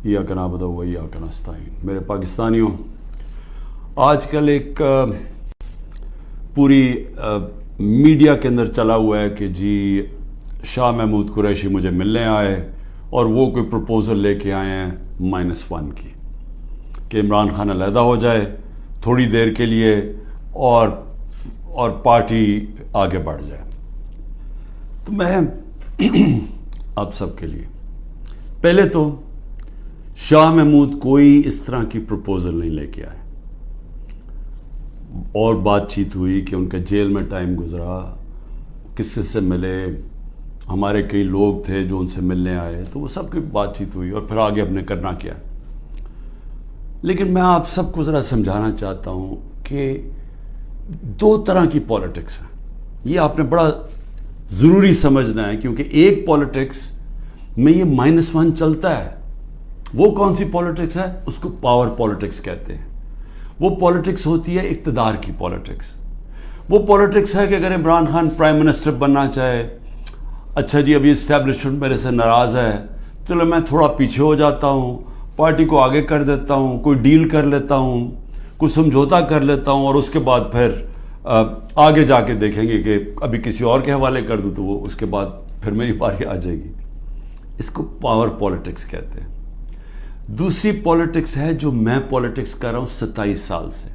ایاک نعبد و ایاک نستعین۔ میرے پاکستانیوں، آج کل ایک پوری میڈیا کے اندر چلا ہوا ہے کہ جی شاہ محمود قریشی مجھے ملنے آئے اور وہ کوئی پروپوزل لے کے آئے ہیں -1 کی، کہ عمران خان علیحدہ ہو جائے تھوڑی دیر کے لیے اور پارٹی آگے بڑھ جائے۔ تو میں آپ سب کے لیے پہلے تو شاہ محمود کوئی اس طرح کی پروپوزل نہیں لے کے آئے، اور بات چیت ہوئی کہ ان کا جیل میں ٹائم گزرا، کس سے ملے، ہمارے کئی لوگ تھے جو ان سے ملنے آئے، تو وہ سب کی بات چیت ہوئی اور پھر آگے ہم نے کرنا کیا۔ لیکن میں آپ سب کو ذرا سمجھانا چاہتا ہوں کہ 2 طرح کی پالیٹکس ہیں، یہ آپ نے بڑا ضروری سمجھنا ہے، کیونکہ ایک پالیٹکس میں یہ -1 چلتا ہے۔ وہ کون سی پالیٹکس ہے؟ اس کو پاور پالیٹکس کہتے ہیں۔ وہ پالیٹکس ہوتی ہے اقتدار کی پالیٹکس۔ وہ پالیٹکس ہے کہ اگر عمران خان پرائم منسٹر بننا چاہے، اچھا جی ابھی اسٹیبلشمنٹ میرے سے ناراض ہے، چلو میں تھوڑا پیچھے ہو جاتا ہوں، پارٹی کو آگے کر دیتا ہوں، کوئی ڈیل کر لیتا ہوں، کوئی سمجھوتا کر لیتا ہوں، اور اس کے بعد پھر آگے جا کے دیکھیں گے کہ ابھی کسی اور کے حوالے کر دوں تو وہ اس کے بعد پھر میری باری آ جائے گی۔ اس کو پاور پالیٹکس کہتے ہیں۔ دوسری پالیٹکس ہے جو میں پالیٹکس کر رہا ہوں 27 سال سے،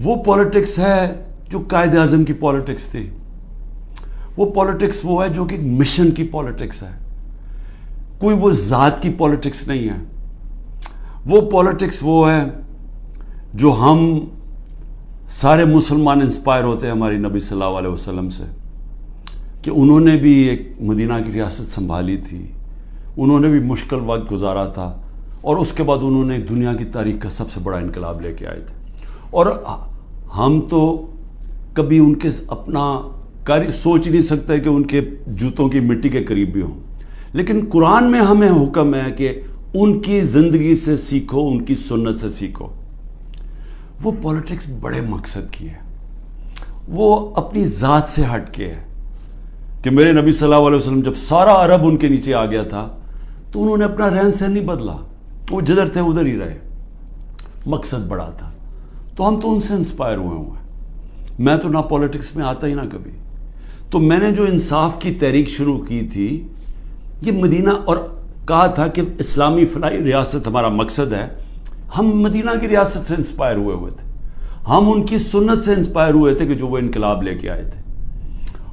وہ پالیٹکس ہے جو قائد اعظم کی پالیٹکس تھی۔ وہ پالیٹکس وہ ہے جو کہ مشن کی پالیٹکس ہے، کوئی وہ ذات کی پالیٹکس نہیں ہے۔ وہ پالیٹکس وہ ہے جو ہم سارے مسلمان انسپائر ہوتے ہیں ہماری نبی صلی اللہ علیہ وسلم سے، کہ انہوں نے بھی ایک مدینہ کی ریاست سنبھالی تھی، انہوں نے بھی مشکل وقت گزارا تھا، اور اس کے بعد انہوں نے دنیا کی تاریخ کا سب سے بڑا انقلاب لے کے آئے تھے۔ اور ہم تو کبھی ان کے اپنا سوچ نہیں سکتے کہ ان کے جوتوں کی مٹی کے قریب بھی ہوں، لیکن قرآن میں ہمیں حکم ہے کہ ان کی زندگی سے سیکھو، ان کی سنت سے سیکھو۔ وہ پالیٹکس بڑے مقصد کی ہے، وہ اپنی ذات سے ہٹ کے ہے، کہ میرے نبی صلی اللہ علیہ وسلم جب سارا عرب ان کے نیچے آ گیا تھا تو انہوں نے اپنا رہن سہن نہیں بدلا، وہ جدھر تھے ادھر ہی رہے، مقصد بڑا تھا۔ تو ہم تو ان سے انسپائر ہوئے ہیں۔ میں تو نہ پالیٹکس میں آتا ہی نہ کبھی، تو میں نے جو انصاف کی تحریک شروع کی تھی، یہ مدینہ، اور کہا تھا کہ اسلامی فلاحی ریاست ہمارا مقصد ہے۔ ہم مدینہ کی ریاست سے انسپائر ہوئے تھے، ہم ان کی سنت سے انسپائر ہوئے تھے کہ جو وہ انقلاب لے کے آئے تھے۔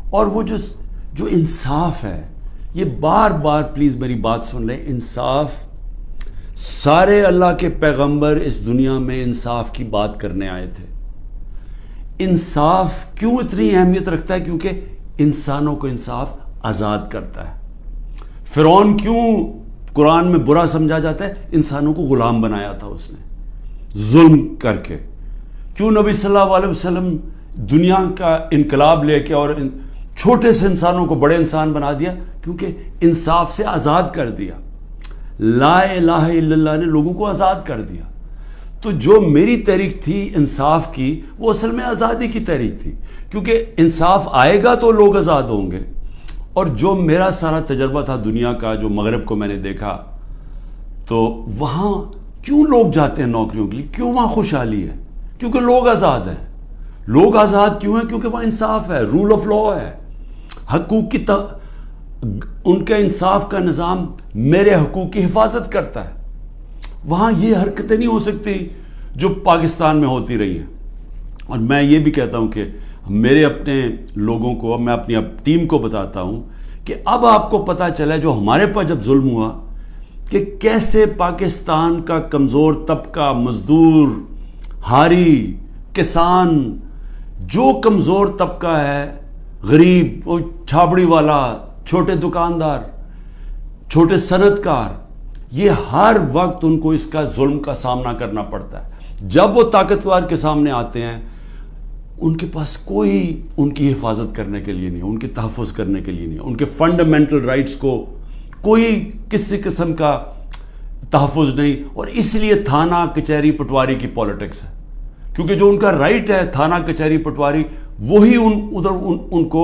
اور وہ جو انصاف ہے، یہ بار بار پلیز میری بات سن لیں، انصاف، سارے اللہ کے پیغمبر اس دنیا میں انصاف کی بات کرنے آئے تھے۔ انصاف کیوں اتنی اہمیت رکھتا ہے؟ کیونکہ انسانوں کو انصاف آزاد کرتا ہے۔ فرعون کیوں قرآن میں برا سمجھا جاتا ہے؟ انسانوں کو غلام بنایا تھا اس نے ظلم کر کے۔ کیوں نبی صلی اللہ علیہ وسلم دنیا کا انقلاب لے کے اور چھوٹے سے انسانوں کو بڑے انسان بنا دیا؟ کیونکہ انصاف سے آزاد کر دیا۔ لا الہ الا اللہ نے لوگوں کو آزاد کر دیا۔ تو جو میری تحریک تھی انصاف کی، وہ اصل میں آزادی کی تحریک تھی، کیونکہ انصاف آئے گا تو لوگ آزاد ہوں گے۔ اور جو میرا سارا تجربہ تھا دنیا کا، جو مغرب کو میں نے دیکھا، تو وہاں کیوں لوگ جاتے ہیں نوکریوں کے لیے؟ کیوں وہاں خوشحالی ہے؟ کیونکہ لوگ آزاد ہیں۔ لوگ آزاد کیوں ہیں؟ کیونکہ وہاں انصاف ہے، رول آف لا ہے، حقوق کی ان کا انصاف کا نظام میرے حقوق کی حفاظت کرتا ہے۔ وہاں یہ حرکتیں نہیں ہو سکتی جو پاکستان میں ہوتی رہی ہیں۔ اور میں یہ بھی کہتا ہوں کہ میرے اپنے لوگوں کو، میں اپنی ٹیم کو بتاتا ہوں کہ اب آپ کو پتہ چلا جو ہمارے پر جب ظلم ہوا، کہ کیسے پاکستان کا کمزور طبقہ، مزدور، ہاری، کسان، جو کمزور طبقہ ہے، غریب، وہ چھابڑی والا، چھوٹے دکاندار، چھوٹے صنعت کار، یہ ہر وقت ان کو اس کا ظلم کا سامنا کرنا پڑتا ہے۔ جب وہ طاقتور کے سامنے آتے ہیں، ان کے پاس کوئی ان کی حفاظت کرنے کے لیے نہیں، ان کے تحفظ کرنے کے لیے نہیں، ان کے فنڈامنٹل رائٹس کو کوئی کسی قسم کا تحفظ نہیں۔ اور اس لیے تھانہ کچہری پٹواری کی پالیٹکس ہے، کیونکہ جو ان کا رائٹ ہے تھانہ کچہری پٹواری، وہی ان کو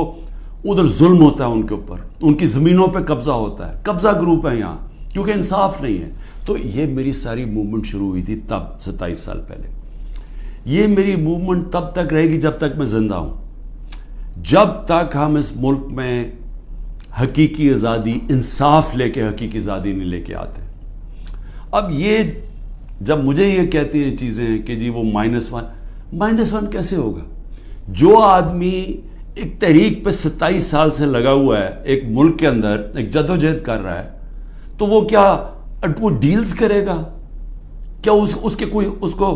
ادھر ظلم ہوتا ہے، ان کے اوپر، ان کی زمینوں پہ قبضہ ہوتا ہے، قبضہ گروپ ہے یہاں، کیونکہ انصاف نہیں ہے. تو یہ میری ساری موومنٹ شروع ہوئی تھی تب 27 سال پہلے. یہ میری موومنٹ تب تک رہے گی جب تک میں زندہ ہوں, جب تک ہم اس ملک میں حقیقی آزادی, انصاف لے کے حقیقی آزادی نہیں لے کے آتے. اب یہ جب مجھے یہ کہتی ہیں چیزیں کہ جی وہ -1 کیسے ہوگا؟ جو آدمی ایک تحریک پہ 27 سال سے لگا ہوا ہے, ایک ملک کے اندر ایک جدوجہد کر رہا ہے, تو وہ کیا وہ ڈیلز کرے گا؟ کیا اس کو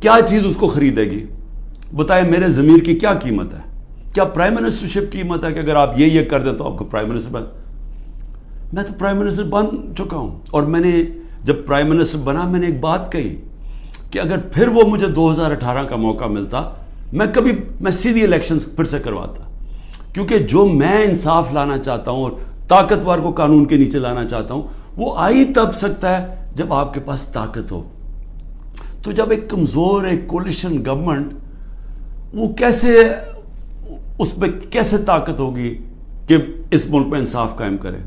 کیا چیز اس کو خریدے گی؟ بتائیں میرے ضمیر کی کیا قیمت ہے؟ کیا پرائم منسٹرشپ قیمت ہے کہ اگر آپ یہ کر دیں تو آپ کو پرائم منسٹر میں تو پرائم منسٹر بن چکا ہوں. اور میں نے جب پرائم منسٹر بنا, میں نے ایک بات کہی کہ اگر پھر وہ مجھے 2018 کا موقع ملتا, میں سیدھی الیکشن پھر سے کرواتا. کیونکہ جو میں انصاف لانا چاہتا ہوں اور طاقتور کو قانون کے نیچے لانا چاہتا ہوں, وہ آئی تب سکتا ہے جب آپ کے پاس طاقت ہو. تو جب ایک کمزور ایک کولیشن گورنمنٹ, وہ اس پہ کیسے طاقت ہوگی کہ اس ملک میں انصاف قائم کرے؟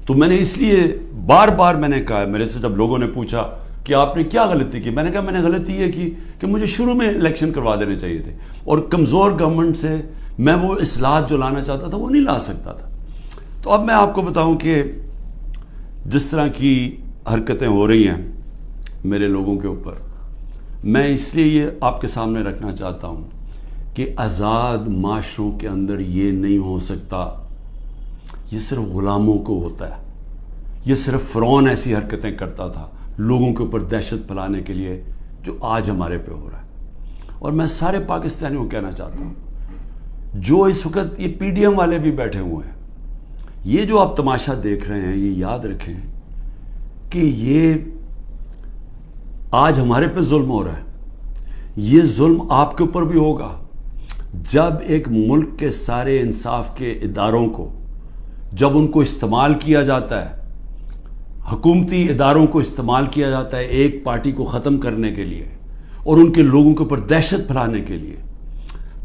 تو میں نے اس لیے بار بار میں نے کہا, میرے سے جب لوگوں نے پوچھا کہ آپ نے کیا غلطی کی, میں نے کہا میں نے غلطی یہ کی کہ مجھے شروع میں الیکشن کروا دینے چاہیے تھے, اور کمزور گورنمنٹ سے میں وہ اصلاحات جو لانا چاہتا تھا وہ نہیں لا سکتا تھا. تو اب میں آپ کو بتاؤں کہ جس طرح کی حرکتیں ہو رہی ہیں میرے لوگوں کے اوپر, میں اس لیے یہ آپ کے سامنے رکھنا چاہتا ہوں کہ آزاد معاشروں کے اندر یہ نہیں ہو سکتا. یہ صرف غلاموں کو ہوتا ہے. یہ صرف فرعون ایسی حرکتیں کرتا تھا لوگوں کے اوپر دہشت پھیلانے کے لیے, جو آج ہمارے پہ ہو رہا ہے. اور میں سارے پاکستانیوں کو کہنا چاہتا ہوں, جو اس وقت یہ پی ڈی ایم والے بھی بیٹھے ہوئے ہیں, یہ جو آپ تماشا دیکھ رہے ہیں, یہ یاد رکھیں کہ یہ آج ہمارے پہ ظلم ہو رہا ہے. یہ ظلم آپ کے اوپر بھی ہوگا جب ایک ملک کے سارے انصاف کے اداروں کو, جب ان کو استعمال کیا جاتا ہے, حکومتی اداروں کو استعمال کیا جاتا ہے ایک پارٹی کو ختم کرنے کے لیے اور ان کے لوگوں کے اوپر دہشت پھیلانے کے لیے,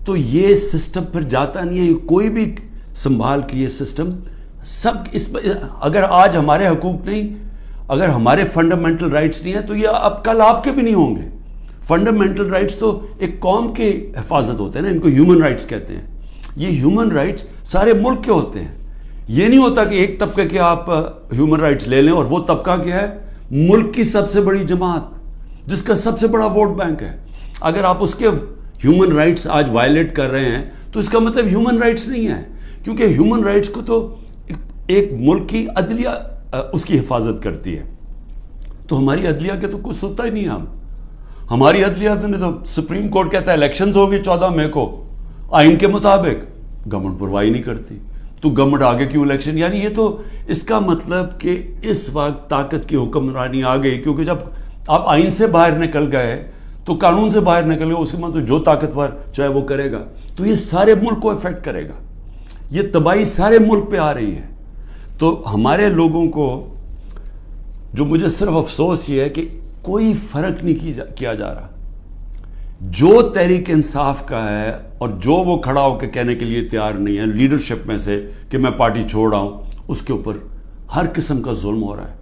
تو یہ سسٹم پھر جاتا نہیں ہے. کوئی بھی سنبھال کے یہ سسٹم سب اس اگر آج ہمارے حقوق نہیں, اگر ہمارے فنڈامنٹل رائٹس نہیں ہیں, تو یہ اب کل آپ کے بھی نہیں ہوں گے. فنڈامنٹل رائٹس تو ایک قوم کے حفاظت ہوتے ہیں نا, ان کو ہیومن رائٹس کہتے ہیں. یہ ہیومن رائٹس سارے ملک کے ہوتے ہیں. یہ نہیں ہوتا کہ ایک طبقے کے آپ ہیومن رائٹس لے لیں اور وہ طبقہ کیا ہے, ملک کی سب سے بڑی جماعت جس کا سب سے بڑا ووٹ بینک ہے, اگر آپ اس کے ہیومن رائٹس آج وائلیٹ کر رہے ہیں تو اس کا مطلب ہیومن رائٹس نہیں ہے. کیونکہ ہیومن رائٹس کو تو ایک ملک کی عدلیہ اس کی حفاظت کرتی ہے. تو ہماری عدلیہ کے تو کچھ سنتا ہی نہیں ہے. ہماری عدلیہ نے تو سپریم کورٹ کہتا ہے الیکشنز ہوں گے 14 مئی کو آئین کے مطابق, گورنمنٹ پرواہی نہیں کرتی. تو گورنمنٹ آگے کیوں الیکشن؟ یعنی یہ تو اس کا مطلب کہ اس وقت طاقت کی حکمرانی آ گئی, کیونکہ جب آپ آئین سے باہر نکل گئے تو قانون سے باہر نکل گئے, اس کے مطلب جو طاقتور چاہے وہ کرے گا, تو یہ سارے ملک کو افیکٹ کرے گا. یہ تباہی سارے ملک پہ آ رہی ہے. تو ہمارے لوگوں کو جو مجھے صرف افسوس یہ ہے کہ کوئی فرق نہیں کیا جا رہا. جو تحریک انصاف کا ہے اور جو وہ کھڑا ہو کے کہنے کے لیے تیار نہیں ہے لیڈرشپ میں سے کہ میں پارٹی چھوڑ رہا ہوں, اس کے اوپر ہر قسم کا ظلم ہو رہا ہے.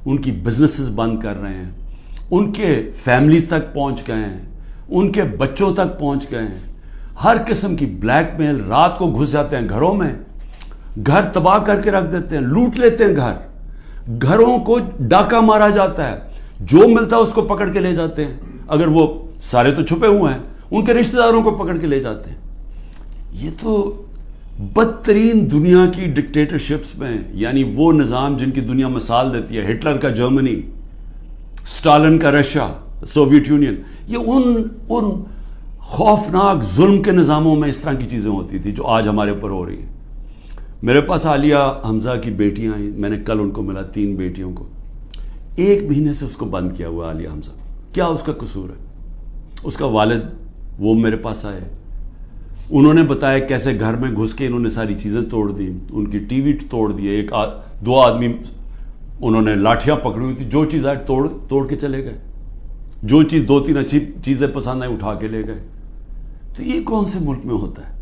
ان کی بزنسز بند کر رہے ہیں, ان کے فیملیز تک پہنچ گئے ہیں, ان کے بچوں تک پہنچ گئے ہیں. ہر قسم کی بلیک میل, رات کو گھس جاتے ہیں گھروں میں, گھر تباہ کر کے رکھ دیتے ہیں, لوٹ لیتے ہیں گھروں کو ڈاکہ مارا جاتا ہے, جو ملتا ہے اس کو پکڑ کے لے جاتے ہیں. اگر وہ سارے تو چھپے ہوئے ہیں, ان کے رشتہ داروں کو پکڑ کے لے جاتے ہیں. یہ تو بدترین دنیا کی ڈکٹیٹرشپس میں, یعنی وہ نظام جن کی دنیا مثال دیتی ہے, ہٹلر کا جرمنی, سٹالن کا رشیا, سوویت یونین, یہ ان خوفناک ظلم کے نظاموں میں اس طرح کی چیزیں ہوتی تھی جو آج ہمارے اوپر ہو رہی ہیں. میرے پاس عالیہ حمزہ کی بیٹیاں آئیں, میں نے کل ان کو ملا, 3 بیٹیوں کو. 1 مہینے سے اس کو بند کیا ہوا عالیہ حمزہ. کیا اس کا قصور ہے؟ اس کا والد وہ میرے پاس آئے, انہوں نے بتایا کیسے گھر میں گھس کے انہوں نے ساری چیزیں توڑ دی, ان کی ٹی وی توڑ دیے, 2 آدمی انہوں نے لاٹھیاں پکڑی ہوئی تھی, جو چیز آئے توڑ کے چلے گئے, جو چیز 2-3 اچھی چیزیں پسند آئیں اٹھا کے لے گئے. تو یہ کون سے ملک میں ہوتا ہے؟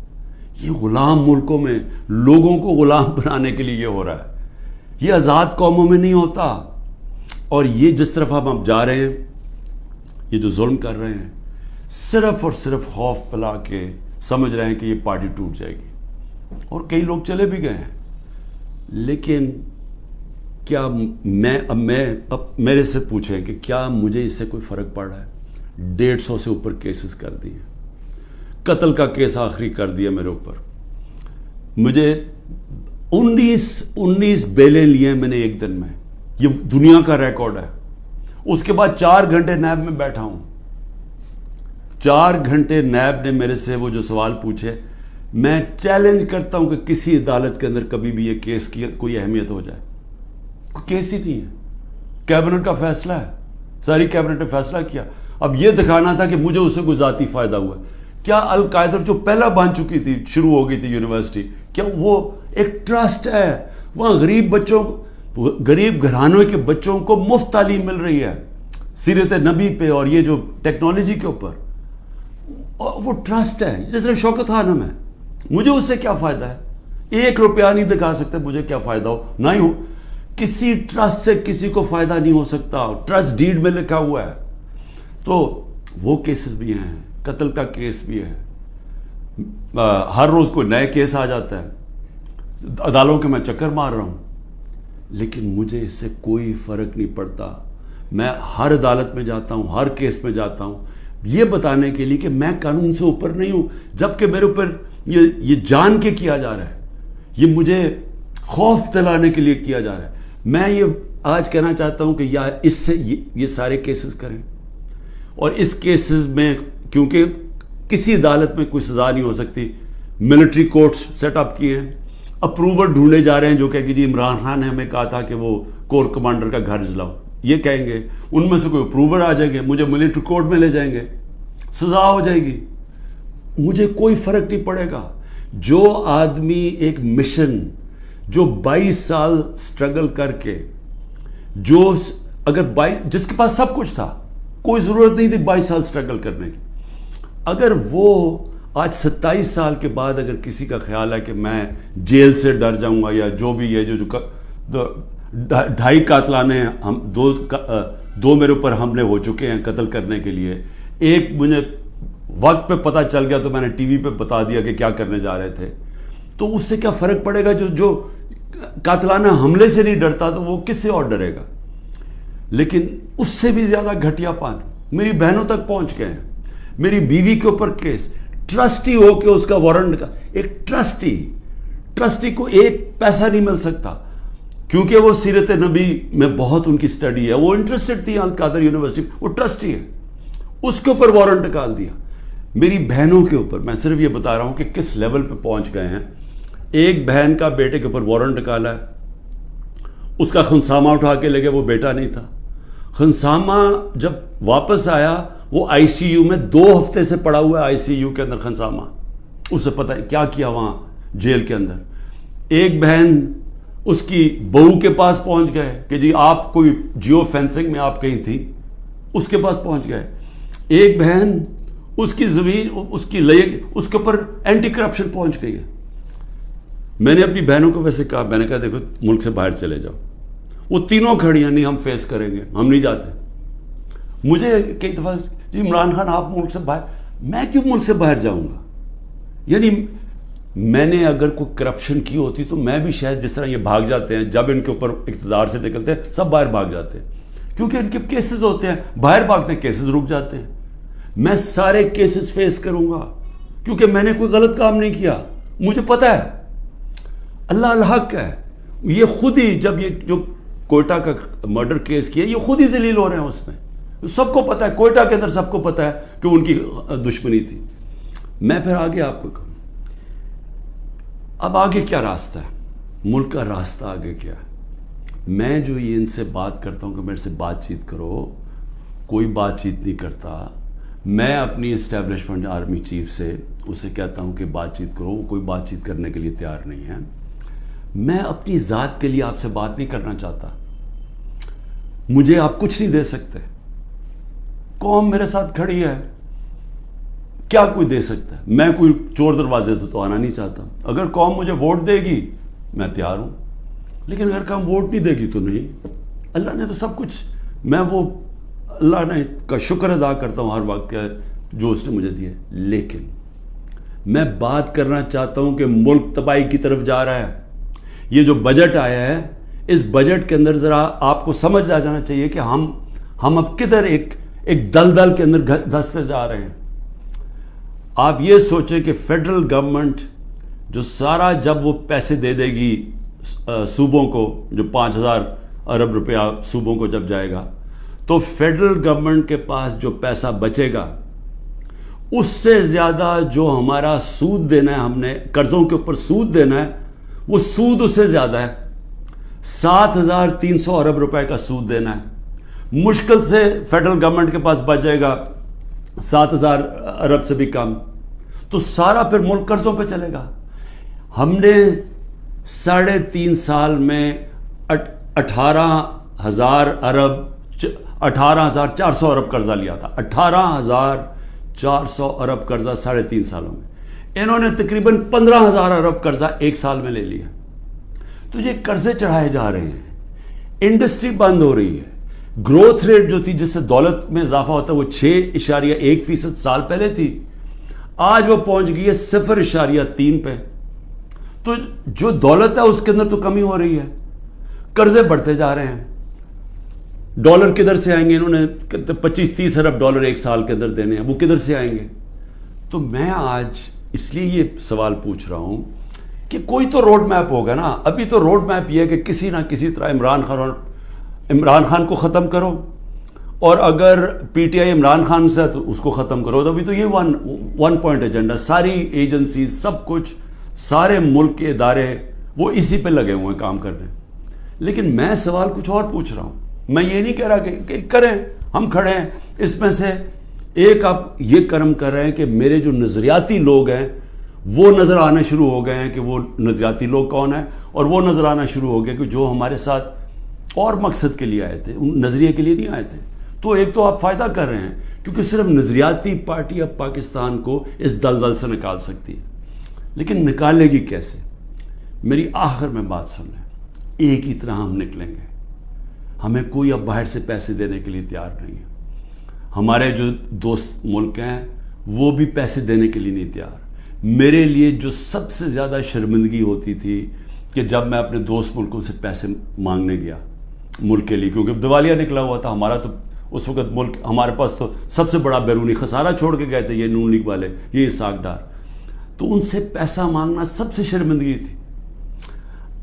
یہ غلام ملکوں میں لوگوں کو غلام بنانے کے لیے یہ ہو رہا ہے. یہ آزاد قوموں میں نہیں ہوتا. اور یہ جس طرف ہم جا رہے ہیں، یہ جو ظلم کر رہے ہیں، صرف اور صرف خوف پلا کے سمجھ رہے ہیں کہ یہ پارٹی ٹوٹ جائے گی، اور کئی لوگ چلے بھی گئے ہیں. لیکن کیا اب میرے سے پوچھیں کہ کیا مجھے اس سے کوئی فرق پڑ رہا ہے؟ 150 سے اوپر کیسز کر دیے، قتل کا کیس آخری کر دیا میرے اوپر. مجھے 19 بیلیں لیے میں نے ایک دن میں، یہ دنیا کا ریکارڈ ہے. اس کے بعد 4 گھنٹے نیب میں بیٹھا ہوں. 4 گھنٹے نیب نے میرے سے وہ جو سوال پوچھے، میں چیلنج کرتا ہوں کہ کسی عدالت کے اندر کبھی بھی یہ کیس کی کوئی اہمیت ہو جائے. کوئی کیس ہی نہیں ہے، کیبنٹ کا فیصلہ ہے، ساری کیبنٹ نے فیصلہ کیا. اب یہ دکھانا تھا کہ مجھے اس سے کوئی ذاتی فائدہ ہوا. کیا القاعدہ جو پہلا بن چکی تھی، شروع ہو گئی تھی یونیورسٹی، کیا وہ ایک ٹرسٹ ہے؟ وہاں غریب گھرانوں کے بچوں کو مفت تعلیم مل رہی ہے سیرت نبی پہ اور یہ جو ٹیکنالوجی کے اوپر. وہ ٹرسٹ ہے جس نے شوکت خانم ہے. مجھے اس سے کیا فائدہ ہے؟ 1 روپیہ نہیں دکھا سکتے مجھے کیا فائدہ ہو. نہ ہی ہو کسی ٹرسٹ سے کسی کو فائدہ نہیں ہو سکتا. ٹرسٹ ڈیڈ میں لکھا ہوا ہے. تو وہ کیسز بھی ہیں، قتل کا کیس بھی ہے، ہر روز کوئی نئے کیس آ جاتا ہے. عدالتوں کے میں چکر مار رہا ہوں، لیکن مجھے اس سے کوئی فرق نہیں پڑتا. میں ہر عدالت میں جاتا ہوں، ہر کیس میں جاتا ہوں، یہ بتانے کے لیے کہ میں قانون سے اوپر نہیں ہوں. جبکہ میرے اوپر یہ جان کے کیا جا رہا ہے، یہ مجھے خوف دلانے کے لیے کیا جا رہا ہے. میں یہ آج کہنا چاہتا ہوں کہ یا اس سے یہ سارے کیسز کریں، اور اس کیسز میں کیونکہ کسی عدالت میں کوئی سزا نہیں ہو سکتی، ملٹری کورٹس سیٹ اپ کیے ہیں، اپروور ڈھونڈے جا رہے ہیں جو کہ جی عمران خان نے ہمیں کہا تھا کہ وہ کور کمانڈر کا گھر جلاؤ. یہ کہیں گے، ان میں سے کوئی اپروور آ جائیں گے، مجھے ملٹری کورٹ میں لے جائیں گے، سزا ہو جائے گی. مجھے کوئی فرق نہیں پڑے گا. جو آدمی ایک مشن، جو 22 سال سٹرگل کر کے، جس کے پاس سب کچھ تھا، کوئی ضرورت نہیں تھی 22 سال سٹرگل کرنے کی، اگر وہ آج 27 سال کے بعد اگر کسی کا خیال ہے کہ میں جیل سے ڈر جاؤں گا، یا جو بھی یہ جو 2.5 قاتلانے ہم دو میرے اوپر حملے ہو چکے ہیں قتل کرنے کے لیے، ایک مجھے وقت پہ پتہ چل گیا تو میں نے ٹی وی پہ بتا دیا کہ کیا کرنے جا رہے تھے. تو اس سے کیا فرق پڑے گا؟ جو قاتلانہ حملے سے نہیں ڈرتا تو وہ کس سے اور ڈرے گا؟ لیکن اس سے بھی زیادہ گھٹیا پان میری بہنوں تک پہنچ گئے ہیں. میری بیوی کے اوپر کیس، ٹرسٹی ہو کے اس کا وارنٹ کا، ایک ٹرسٹی کو 1 پیسہ نہیں مل سکتا، کیونکہ وہ سیرت نبی میں بہت ان کی سٹڈی ہے، وہ انٹرسٹڈ تھی القادر یونیورسٹی، وہ ٹرسٹی ہے، اس کے اوپر وارنٹ نکال دیا. میری بہنوں کے اوپر میں صرف یہ بتا رہا ہوں کہ کس لیول پہ پہنچ گئے ہیں. ایک بہن کا بیٹے کے اوپر وارنٹ نکالا ہے، اس کا خنسامہ اٹھا کے لے گئے، وہ بیٹا نہیں تھا. خنسامہ جب واپس آیا، وہ آئی سی یو میں 2 ہفتے سے پڑا ہوا ہے، آئی سی یو کے اندر خنسامہ. اسے پتہ ہے کیا کیا وہاں جیل کے اندر. ایک بہن اس کی بہو کے پاس پہنچ گئے کہ جی آپ کوئی جیو فینسنگ میں آپ کہیں تھی، اس کے پاس پہنچ گئے. ایک بہن اس کی زمین اس کے اوپر اینٹی کرپشن پہنچ گئی ہے. میں نے اپنی بہنوں کو ویسے کہا، میں نے کہا دیکھو ملک سے باہر چلے جاؤ. وہ تینوں کھڑی ہیں، نہیں ہم فیس کریں گے، ہم نہیں جاتے. مجھے کئی دفعہ جی عمران خان آپ ملک سے باہر، میں کیوں ملک سے باہر جاؤں گا؟ یعنی میں نے اگر کوئی کرپشن کی ہوتی تو میں بھی شاید جس طرح یہ بھاگ جاتے ہیں، جب ان کے اوپر اقتدار سے نکلتے ہیں سب باہر بھاگ جاتے ہیں، کیونکہ ان کے کیسز ہوتے ہیں، باہر بھاگتے ہیں کیسز رک جاتے ہیں. میں سارے کیسز فیس کروں گا کیونکہ میں نے کوئی غلط کام نہیں کیا. مجھے پتہ ہے اللہ الحق ہے. یہ خود ہی جب یہ جو کوئٹہ کا مرڈر کیس کیا، یہ خود ہی ذلیل ہو رہے ہیں. اس میں سب کو پتہ ہے، کوئٹہ کے اندر سب کو پتہ ہے کہ ان کی دشمنی تھی. میں پھر آگے آپ کو کہوں، اب آگے کیا راستہ ہے؟ ملک کا راستہ آگے کیا ہے؟ میں جو یہ ان سے بات کرتا ہوں کہ میرے سے بات چیت کرو، کوئی بات چیت نہیں کرتا. میں اپنی اسٹیبلشمنٹ آرمی چیف سے اسے کہتا ہوں کہ بات چیت کرو، کوئی بات چیت کرنے کے لیے تیار نہیں ہے. میں اپنی ذات کے لیے آپ سے بات نہیں کرنا چاہتا. مجھے آپ کچھ نہیں دے سکتے. قوم میرے ساتھ کھڑی ہے، کیا کوئی دے سکتا ہے؟ میں کوئی چور دروازے تو آنا نہیں چاہتا. اگر قوم مجھے ووٹ دے گی میں تیار ہوں، لیکن اگر قوم ووٹ نہیں دے گی تو نہیں. اللہ نے تو سب کچھ میں وہ اللہ نے کا شکر ادا کرتا ہوں ہر وقت کا جو اس نے مجھے دیا. لیکن میں بات کرنا چاہتا ہوں کہ ملک تباہی کی طرف جا رہا ہے. یہ جو بجٹ آیا ہے, اس بجٹ کے اندر ذرا آپ کو سمجھ آ جانا چاہیے کہ ہم اب کدھر ایک دلدل کے اندر دھستے جا رہے ہیں. آپ یہ سوچیں کہ فیڈرل گورنمنٹ جو سارا جب وہ پیسے دے دے گی صوبوں کو, جو 5,000 ارب روپیہ صوبوں کو جب جائے گا, تو فیڈرل گورنمنٹ کے پاس جو پیسہ بچے گا اس سے زیادہ جو ہمارا سود دینا ہے, ہم نے قرضوں کے اوپر سود دینا ہے, وہ سود اس سے زیادہ ہے. 7,300 ارب روپے کا سود دینا ہے. مشکل سے فیڈرل گورنمنٹ کے پاس بچ جائے گا 7,000 ارب سے بھی کم, تو سارا پھر ملک قرضوں پہ چلے گا. ہم نے 3.5 سال میں 18,000 ارب 18,400 ارب قرضہ لیا تھا. 18,400 ارب قرضہ 3.5 سالوں میں. انہوں نے تقریباً 15,000 ارب قرضہ ایک سال میں لے لیا. تو یہ قرضے چڑھائے جا رہے ہیں, انڈسٹری بند ہو رہی ہے. گروتھ ریٹ جو تھی جس سے دولت میں اضافہ ہوتا ہے وہ 6.1% سال پہلے تھی, آج وہ پہنچ گئی ہے 0.3 پہ. تو جو دولت ہے اس کے اندر تو کمی ہو رہی ہے, قرضے بڑھتے جا رہے ہیں. ڈالر کدھر سے آئیں گے؟ انہوں نے 25-30 ارب ڈالر ایک سال کے اندر دینے ہیں, وہ کدھر سے آئیں گے؟ تو میں آج اس لیے یہ سوال پوچھ رہا ہوں کہ کوئی تو روڈ میپ ہوگا نا. ابھی تو روڈ میپ یہ ہے کہ کسی نہ کسی طرح عمران خان کو ختم کرو, اور اگر P T I Imran Khan سے تو اس کو ختم کرو. تو ابھی تو یہ ون پوائنٹ ایجنڈا, ساری ایجنسیز, سب کچھ, سارے ملک کے ادارے وہ اسی پہ لگے ہوئے ہیں کام کر رہے ہیں. لیکن میں سوال کچھ اور پوچھ رہا ہوں. میں یہ نہیں کہہ رہا کہ کریں, ہم کھڑے ہیں. اس میں سے ایک آپ یہ کرم کر رہے ہیں کہ میرے جو نظریاتی لوگ ہیں وہ نظر آنا شروع ہو گئے ہیں کہ وہ نظریاتی لوگ کون ہیں, اور وہ نظر آنا شروع ہو گئے کہ جو ہمارے ساتھ اور مقصد کے لیے آئے تھے, نظریے کے لیے نہیں آئے تھے. تو ایک تو آپ فائدہ کر رہے ہیں کیونکہ صرف نظریاتی پارٹی اب پاکستان کو اس دلدل سے نکال سکتی ہے. لیکن نکالے گی کیسے؟ میری آخر میں بات سن لیں, ایک ہی طرح ہم نکلیں گے. ہمیں کوئی اب باہر سے پیسے دینے کے لیے تیار نہیں ہے. ہمارے جو دوست ملک ہیں وہ بھی پیسے دینے کے لیے نہیں تیار. میرے لیے جو سب سے زیادہ شرمندگی ہوتی تھی کہ جب میں اپنے دوست ملکوں سے پیسے مانگنے گیا ملک کے لیے, کیونکہ دیوالیہ نکلا ہوا تھا ہمارا, تو اس وقت ملک ہمارے پاس تو سب سے بڑا بیرونی خسارہ چھوڑ کے گئے تھے یہ نون لیگ والے, یہ اسحاق ڈار. تو ان سے پیسہ مانگنا سب سے شرمندگی تھی.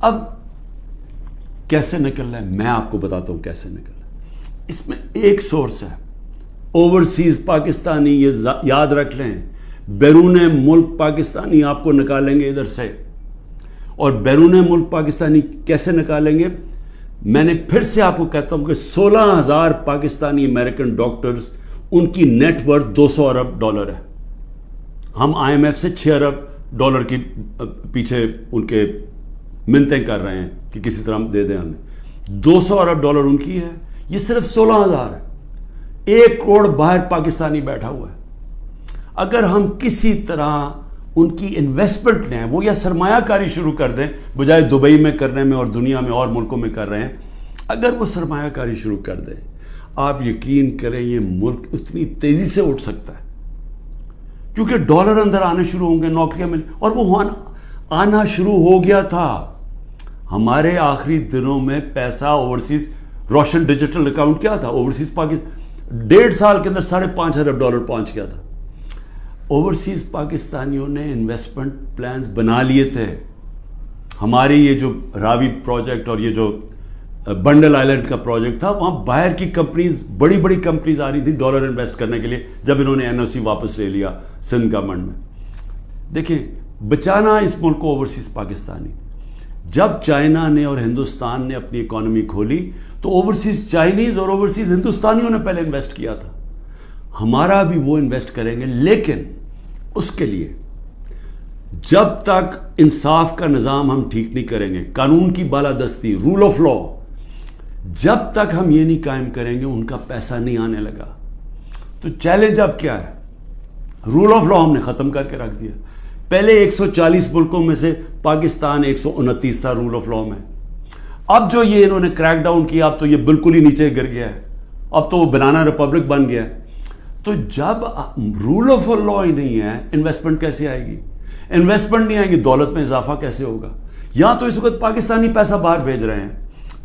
اب کیسے نکلنا ہے میں آپ کو بتاتا ہوں کیسے نکلنا ہے. اس میں ایک سورس ہے اوورسیز پاکستانی, یہ یاد رکھ لیں. بیرون ملک پاکستانی آپ کو نکالیں گے ادھر سے, اور بیرون ملک پاکستانی کیسے نکالیں گے؟ میں نے پھر سے آپ کو کہتا ہوں کہ 16,000 پاکستانی امریکن ڈاکٹرز, ان کی نیٹ ورتھ 200 ارب ڈالر ہے. ہم آئی ایم ایف سے 6 ارب ڈالر کی پیچھے ان کے منتیں کر رہے ہیں کہ کسی طرح دے دیں ہمیں. 200 ارب ڈالر ان کی ہے, یہ صرف 16,000 ہے. 1 کروڑ باہر پاکستانی بیٹھا ہوا ہے. اگر ہم کسی طرح ان کی انویسٹمنٹ لیں, وہ یا سرمایہ کاری شروع کر دیں, بجائے دبئی میں کرنے میں اور دنیا میں اور ملکوں میں کر رہے ہیں, اگر وہ سرمایہ کاری شروع کر دیں, آپ یقین کریں یہ ملک اتنی تیزی سے اٹھ سکتا ہے, کیونکہ ڈالر اندر آنے شروع ہوں گے, نوکریاں مل, اور وہ آنا شروع ہو گیا تھا. ہمارے آخری دنوں میں پیسہ اوورسیز, روشن ڈیجیٹل اکاؤنٹ کیا تھا اوورسیز پاکستان, 1.5 سال کے اندر 5.5 ارب ڈالر پہنچ گیا تھا. اوورسیز پاکستانیوں نے انویسٹمنٹ پلانز بنا لیے تھے. ہماری یہ جو راوی پروجیکٹ اور یہ جو بنڈل آئلینڈ کا پروجیکٹ تھا, وہاں باہر کی کمپنیز, بڑی بڑی کمپنیز آ رہی تھی ڈالر انویسٹ کرنے کے لیے, جب انہوں نے این او سی واپس لے لیا سندھ گورنمنٹ میں. دیکھیں, بچانا اس ملک کو اوورسیز پاکستانی. جب چائنا نے اور ہندوستان نے اپنی اکانومی کھولی تو اوورسیز چائنیز اور اوورسیز ہندوستانیوں نے پہلے انویسٹ کیا تھا. ہمارا بھی وہ انویسٹ کریں گے, لیکن اس کے لیے جب تک انصاف کا نظام ہم ٹھیک نہیں کریں گے, قانون کی بالادستی, رول آف لا, جب تک ہم یہ نہیں قائم کریں گے ان کا پیسہ نہیں آنے لگا. تو چیلنج اب کیا ہے؟ رول آف لا ہم نے ختم کر کے رکھ دیا. پہلے 140 ملکوں میں سے پاکستان 129 تھا رول آف لا میں. اب جو یہ انہوں نے کریک ڈاؤن کیا, اب تو یہ بالکل ہی نیچے گر گیا ہے. اب تو وہ بنانا ریپبلک بن گیا ہے. تو جب رول آف لا ہی نہیں ہے, انویسٹمنٹ کیسے آئے گی؟ انویسٹمنٹ نہیں آئے گی, دولت میں اضافہ کیسے ہوگا؟ یہاں تو اس وقت پاکستانی پیسہ باہر بھیج رہے ہیں,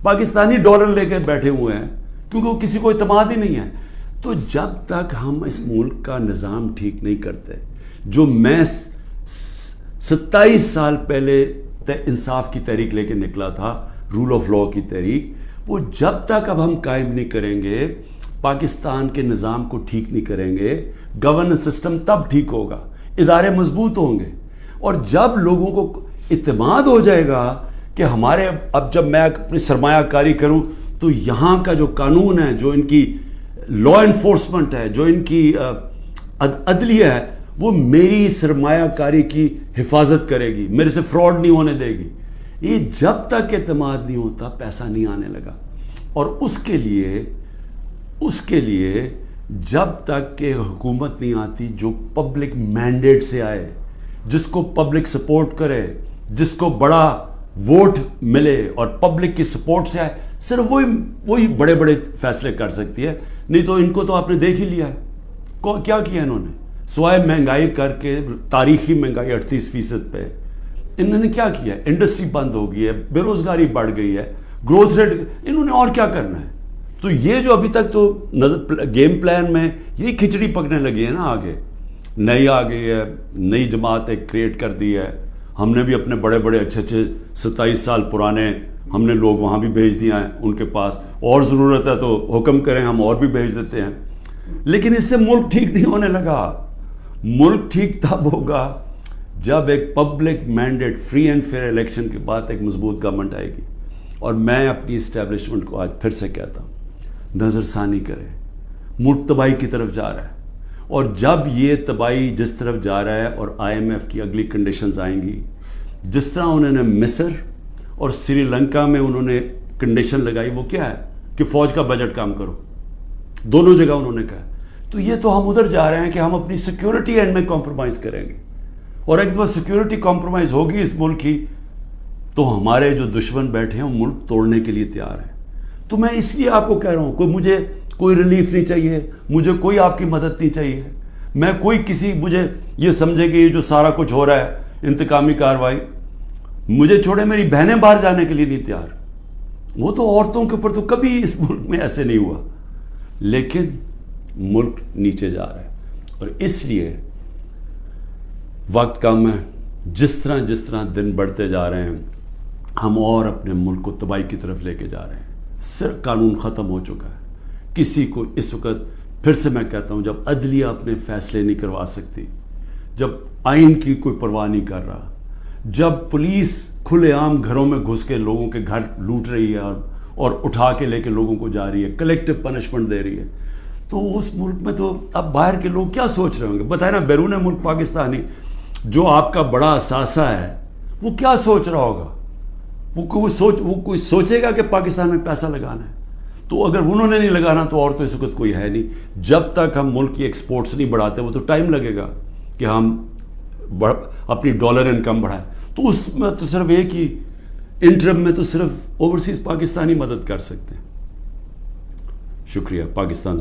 پاکستانی ڈالر لے کے بیٹھے ہوئے ہیں, کیونکہ وہ کسی کو اعتماد ہی نہیں ہے. تو جب تک ہم اس ملک کا نظام ٹھیک نہیں کرتے, جو میں 27 سال پہلے انصاف کی تحریک لے کے نکلا تھا, رول آف لا کی تحریک, وہ جب تک اب ہم قائم نہیں کریں گے, پاکستان کے نظام کو ٹھیک نہیں کریں گے, گورننس سسٹم تب ٹھیک ہوگا, ادارے مضبوط ہوں گے. اور جب لوگوں کو اعتماد ہو جائے گا کہ ہمارے, اب جب میں اپنی سرمایہ کاری کروں تو یہاں کا جو قانون ہے, جو ان کی لا انفورسمنٹ ہے, جو ان کی عدلیہ ہے, وہ میری سرمایہ کاری کی حفاظت کرے گی, میرے سے فراڈ نہیں ہونے دے گی. یہ جب تک اعتماد نہیں ہوتا پیسہ نہیں آنے لگا. اور اس کے لیے جب تک کہ حکومت نہیں آتی جو پبلک مینڈیٹ سے آئے, جس کو پبلک سپورٹ کرے, جس کو بڑا ووٹ ملے اور پبلک کی سپورٹ سے آئے, صرف وہی بڑے بڑے فیصلے کر سکتی ہے. نہیں تو ان کو تو آپ نے دیکھ ہی لیا ہے کیا کیا انہوں نے, سوائے مہنگائی کر کے, تاریخی مہنگائی 38% پہ, انہوں نے کیا کیا ہے؟ انڈسٹری بند ہو گئی ہے, بے روزگاری بڑھ گئی ہے, گروتھ ریٹ, انہوں نے اور کیا کرنا ہے؟ تو یہ جو ابھی تک تو گیم پلان میں یہی کھچڑی پکنے لگی ہے نا, آگے نئی آ گئی ہے, نئی جماعت ایک کریٹ کر دی ہے. ہم نے بھی اپنے بڑے بڑے اچھے 27 سال پرانے ہم نے لوگ وہاں بھی بھیج دیا ہیں ان کے پاس, اور ضرورت ہے تو حکم کریں, ہم اور بھی بھیج دیتے ہیں. لیکن اس سے ملک ٹھیک نہیں ہونے لگا. ملک ٹھیک تب ہوگا جب ایک public mandate, free and fair election کے بعد ایک مضبوط گورنمنٹ آئے گی. اور میں اپنی اسٹیبلشمنٹ کو آج پھر سے کہتا ہوں, نظر ثانی کرے, ملک تباہی کی طرف جا رہا ہے. اور جب یہ تباہی جس طرف جا رہا ہے, اور IMF کی اگلی کنڈیشنز آئیں گی, جس طرح انہوں نے مصر اور سری لنکا میں انہوں نے کنڈیشن لگائی, وہ کیا ہے کہ فوج کا بجٹ کام کرو, دونوں جگہ انہوں نے کہا. تو یہ تو ہم ادھر جا رہے ہیں کہ ہم اپنی سیکیورٹی اینڈ میں کمپرومائز کریں گے. اور ایک دفعہ سیکیورٹی کمپرومائز ہوگی اس ملک کی, تو ہمارے جو دشمن بیٹھے ہیں وہ ملک توڑنے کے لیے تیار ہیں. تو میں اس لیے آپ کو کہہ رہا ہوں, مجھے کوئی ریلیف نہیں چاہیے, مجھے کوئی آپ کی مدد نہیں چاہیے, میں کوئی کسی مجھے یہ سمجھے کہ یہ جو سارا کچھ ہو رہا ہے انتقامی کارروائی, مجھے چھوڑے میری بہنیں باہر جانے کے لیے نہیں تیار. وہ تو عورتوں کے اوپر تو کبھی اس ملک میں ایسے نہیں ہوا, لیکن ملک نیچے جا رہا ہے. اور اس لیے وقت کم ہے. جس طرح دن بڑھتے جا رہے ہیں, ہم اور اپنے ملک کو تباہی کی طرف لے کے جا رہے ہیں. صرف قانون ختم ہو چکا ہے. کسی کو اس وقت, پھر سے میں کہتا ہوں, جب عدلیہ اپنے فیصلے نہیں کروا سکتی, جب آئین کی کوئی پرواہ نہیں کر رہا, جب پولیس کھلے عام گھروں میں گھس کے لوگوں کے گھر لوٹ رہی ہے اور اٹھا کے لے کے لوگوں کو جا رہی ہے, کلیکٹو پنشمنٹ دے رہی ہے, تو اس ملک میں تو اب باہر کے لوگ کیا سوچ رہے ہوں گے؟ بتائیں نا, بیرون ملک پاکستانی جو آپ کا بڑا اثاثہ ہے, وہ کیا سوچ رہا ہوگا؟ وہ کوئی سوچے گا کہ پاکستان میں پیسہ لگانا ہے؟ تو اگر انہوں نے نہیں لگانا تو اور تو اس وقت کوئی ہے نہیں. جب تک ہم ملک کی ایکسپورٹس نہیں بڑھاتے, وہ تو ٹائم لگے گا کہ ہم اپنی ڈالر انکم بڑھائیں. تو اس میں تو صرف ایک ہی انٹرم میں تو صرف اوورسیز پاکستانی مدد کر سکتے ہیں. شکریہ. پاکستان